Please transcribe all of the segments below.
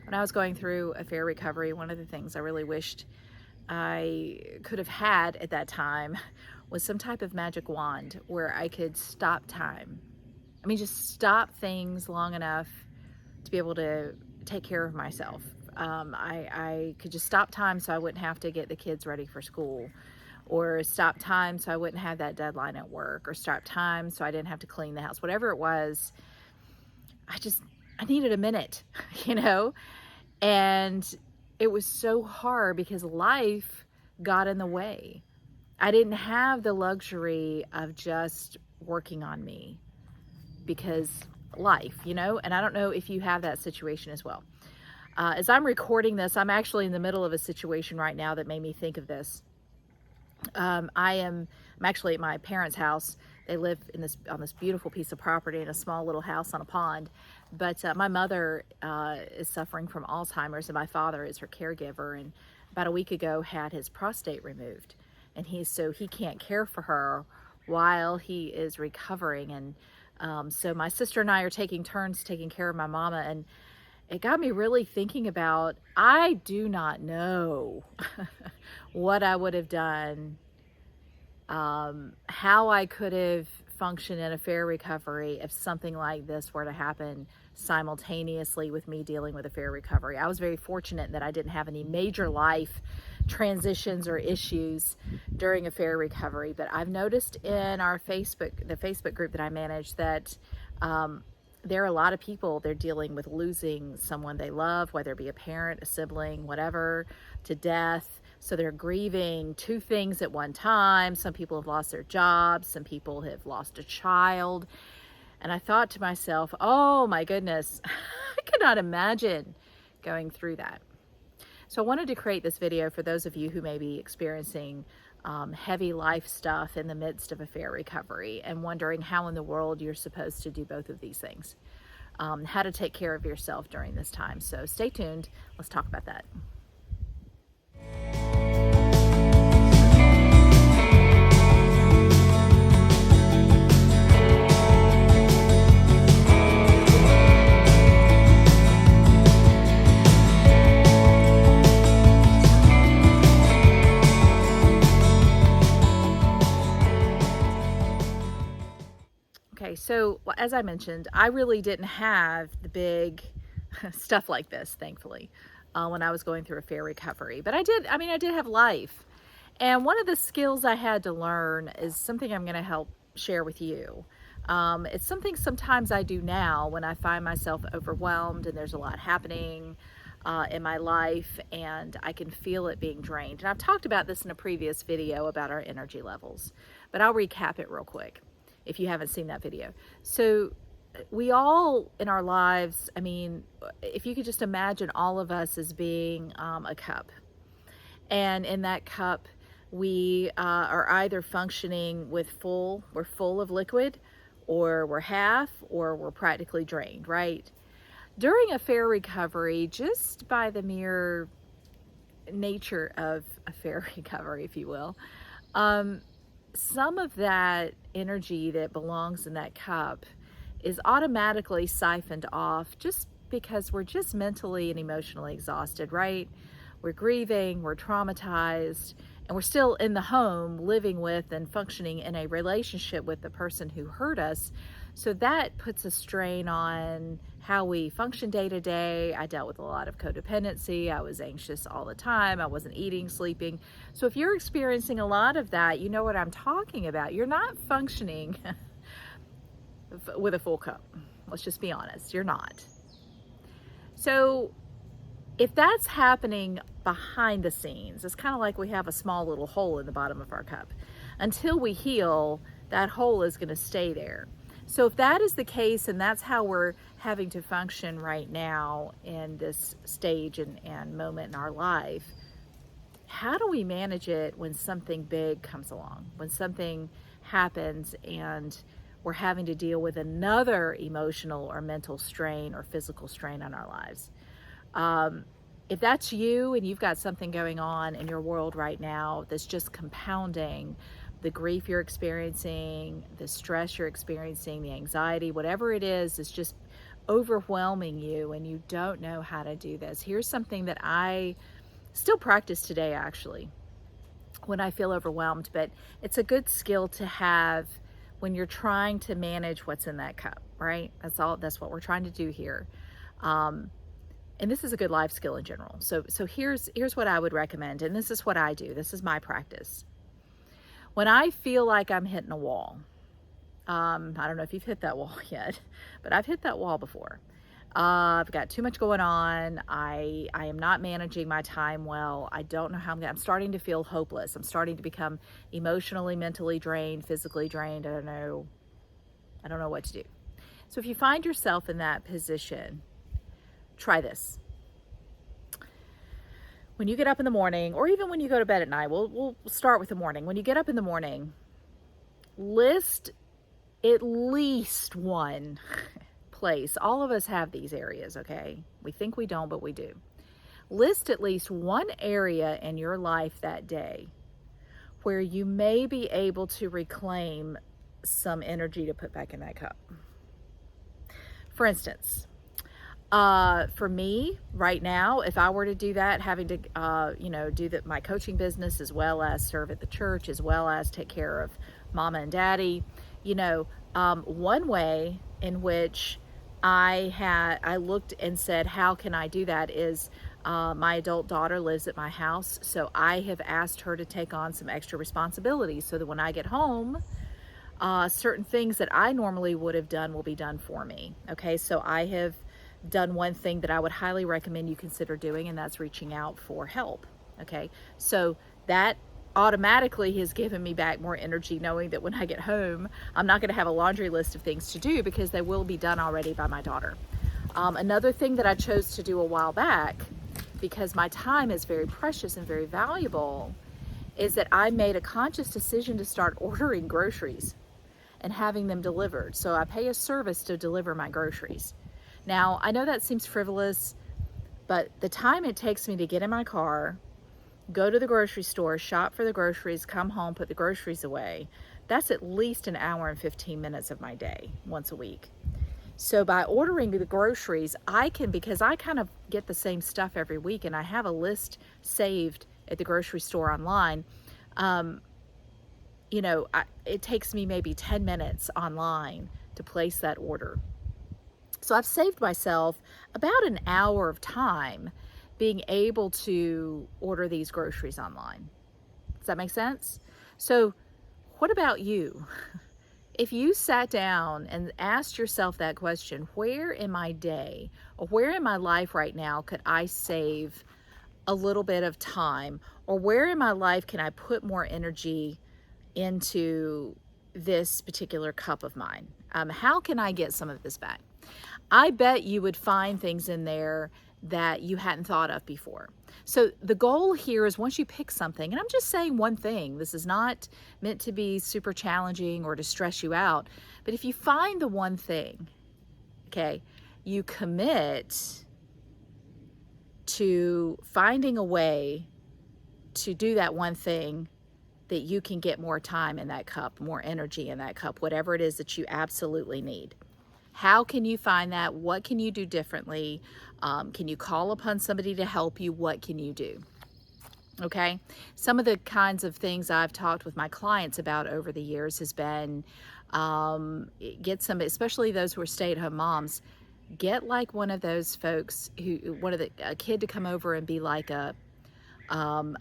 When I was going through affair recovery, one of the things I really wished I could have had at that time was some type of magic wand where I could stop time. I mean, just stop things long enough to be able to take care of myself. I could just stop time so I wouldn't have to get the kids ready for school, or stop time so I wouldn't have that deadline at work, or stop time so I didn't have to clean the house. Whatever it was, I needed a minute, you know? And it was so hard because life got in the way. I didn't have the luxury of just working on me because life, and I don't know if you have that situation as well. As I'm recording this, I'm actually in the middle of a situation right now that made me think of this. I'm actually at my parents' house. They live on this beautiful piece of property in a small little house on a pond. But my mother is suffering from Alzheimer's, and my father is her caregiver. And about a week ago, had his prostate removed, and he can't care for her while he is recovering. And so my sister and I are taking turns taking care of my mama, and it got me really thinking about, I do not know what I would have done, how I could have functioned in affair recovery if something like this were to happen simultaneously with me dealing with affair recovery. I was very fortunate that I didn't have any major life transitions or issues during affair recovery, but I've noticed in the Facebook group that I manage, that there are a lot of people, they're dealing with losing someone they love, whether it be a parent, a sibling, whatever, to death. So they're grieving two things at one time. Some people have lost their jobs. Some people have lost a child. And I thought to myself, oh my goodness, I could not imagine going through that. So I wanted to create this video for those of you who may be experiencing heavy life stuff in the midst of affair recovery and wondering how in the world you're supposed to do both of these things. How to take care of yourself during this time. So stay tuned. Let's talk about that. Okay, so as I mentioned, I really didn't have the big stuff like this, thankfully, when I was going through affair recovery. But I did have life. And one of the skills I had to learn is something I'm going to help share with you. It's something sometimes I do now when I find myself overwhelmed and there's a lot happening in my life and I can feel it being drained. And I've talked about this in a previous video about our energy levels, but I'll recap it real quick if you haven't seen that video. So we all in our lives, if you could just imagine all of us as being a cup. And in that cup, we are either functioning with we're full of liquid, or we're half, or we're practically drained, right? During affair recovery, just by the mere nature of affair recovery, if you will, some of that energy that belongs in that cup is automatically siphoned off just because we're just mentally and emotionally exhausted, right? We're grieving, we're traumatized, and we're still in the home living with and functioning in a relationship with the person who hurt us. So that puts a strain on how we function day to day. I dealt with a lot of codependency. I was anxious all the time. I wasn't eating, sleeping. So if you're experiencing a lot of that, you know what I'm talking about. You're not functioning with a full cup. Let's just be honest, you're not. So if that's happening behind the scenes, it's kind of like we have a small little hole in the bottom of our cup. Until we heal, that hole is going to stay there. So if that is the case, and that's how we're having to function right now in this stage and moment in our life, how do we manage it when something big comes along, when something happens and we're having to deal with another emotional or mental strain or physical strain on our lives? If that's you and you've got something going on in your world right now that's just compounding the grief you're experiencing, the stress you're experiencing, the anxiety, whatever it is just overwhelming you and you don't know how to do this, here's something that I still practice today, actually, when I feel overwhelmed. But it's a good skill to have when you're trying to manage what's in that cup, right? That's what we're trying to do here. And this is a good life skill in general. So here's what I would recommend, and this is what I do. This is my practice. When I feel like I'm hitting a wall, I don't know if you've hit that wall yet, but I've hit that wall before. I've got too much going on. I am not managing my time well. I don't know how I'm starting to feel hopeless. I'm starting to become emotionally, mentally drained, physically drained. I don't know what to do. So if you find yourself in that position, try this. When you get up in the morning, or even when you go to bed at night, we'll start with the morning. When you get up in the morning, list at least one place. All of us have these areas, okay? We think we don't, but we do. List at least one area in your life that day where you may be able to reclaim some energy to put back in that cup. For instance, for me right now, if I were to do that, having to, do my coaching business, as well as serve at the church, as well as take care of mama and daddy, one way in which I looked and said, how can I do that, is my adult daughter lives at my house. So I have asked her to take on some extra responsibilities so that when I get home, certain things that I normally would have done will be done for me. Okay, so I have done one thing that I would highly recommend you consider doing, and that's reaching out for help. Okay, so that automatically has given me back more energy, knowing that when I get home, I'm not going to have a laundry list of things to do because they will be done already by my daughter. Another thing that I chose to do a while back, because my time is very precious and very valuable, is that I made a conscious decision to start ordering groceries and having them delivered. So I pay a service to deliver my groceries. Now, I know that seems frivolous, but the time it takes me to get in my car, go to the grocery store, shop for the groceries, come home, put the groceries away, that's at least an hour and 15 minutes of my day once a week. So by ordering the groceries, because I kind of get the same stuff every week and I have a list saved at the grocery store online, it takes me maybe 10 minutes online to place that order. So I've saved myself about an hour of time being able to order these groceries online. Does that make sense? So what about you? If you sat down and asked yourself that question, where in my day or where in my life right now could I save a little bit of time, or where in my life can I put more energy into this particular cup of mine? How can I get some of this back? I bet you would find things in there that you hadn't thought of before. So the goal here is, once you pick something, and I'm just saying one thing, this is not meant to be super challenging or to stress you out, but if you find the one thing, okay, you commit to finding a way to do that one thing that you can get more time in that cup, more energy in that cup, whatever it is that you absolutely need. How can you find that? What can you do differently? Can you call upon somebody to help you? What can you do? Okay. Some of the kinds of things I've talked with my clients about over the years has been, especially those who are stay-at-home moms, get like one of those folks a kid to come over and be like a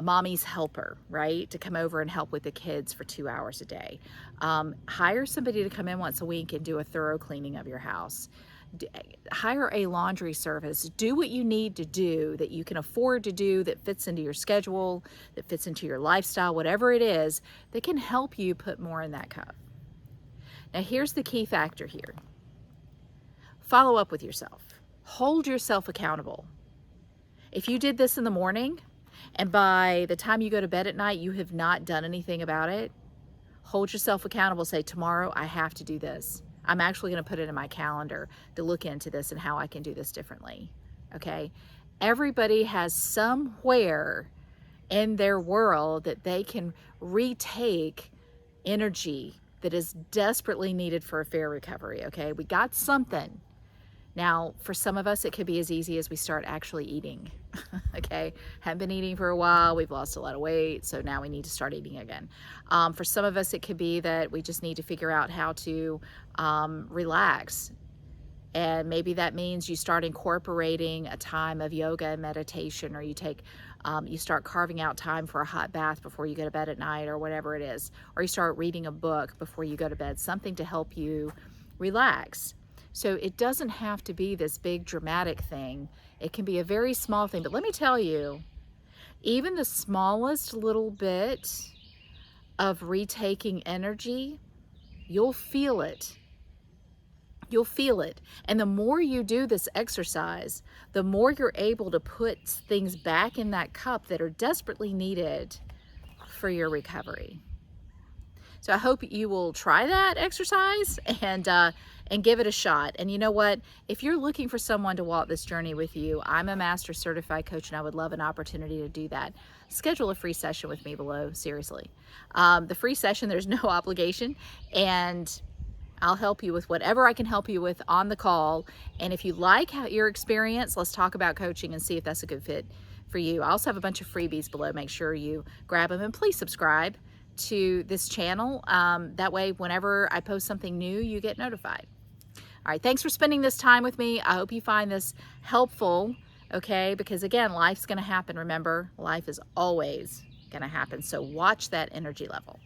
mommy's helper, right? To come over and help with the kids for 2 hours a day. Hire somebody to come in once a week and do a thorough cleaning of your house. Hire a laundry service. Do what you need to do that you can afford to do, that fits into your schedule, that fits into your lifestyle, whatever it is, that can help you put more in that cup. Now, here's the key factor here. Follow up with yourself. Hold yourself accountable. If you did this in the morning, and by the time you go to bed at night, you have not done anything about it, hold yourself accountable. Say, tomorrow I have to do this. I'm actually going to put it in my calendar to look into this and how I can do this differently. Okay? Everybody has somewhere in their world that they can retake energy that is desperately needed for a fair recovery. Okay? We got something Now, for some of us, it could be as easy as we start actually eating. Okay, haven't been eating for a while, we've lost a lot of weight, so now we need to start eating again. For some of us, it could be that we just need to figure out how to relax. And maybe that means you start incorporating a time of yoga and meditation, or you start carving out time for a hot bath before you go to bed at night, or whatever it is. Or you start reading a book before you go to bed, something to help you relax. So it doesn't have to be this big dramatic thing. It can be a very small thing. But let me tell you, even the smallest little bit of retaking energy, you'll feel it. You'll feel it. And the more you do this exercise, the more you're able to put things back in that cup that are desperately needed for your recovery. So I hope you will try that exercise and give it a shot. And you know what? If you're looking for someone to walk this journey with you, I'm a master certified coach, and I would love an opportunity to do that. Schedule a free session with me below, seriously. The free session, there's no obligation, and I'll help you with whatever I can help you with on the call. And if you like your experience, let's talk about coaching and see if that's a good fit for you. I also have a bunch of freebies below. Make sure you grab them, and please subscribe to this channel. That way, whenever I post something new, you get notified. All right, thanks for spending this time with me. I hope you find this helpful, okay? Because again, life's gonna happen. Remember, life is always gonna happen. So watch that energy level.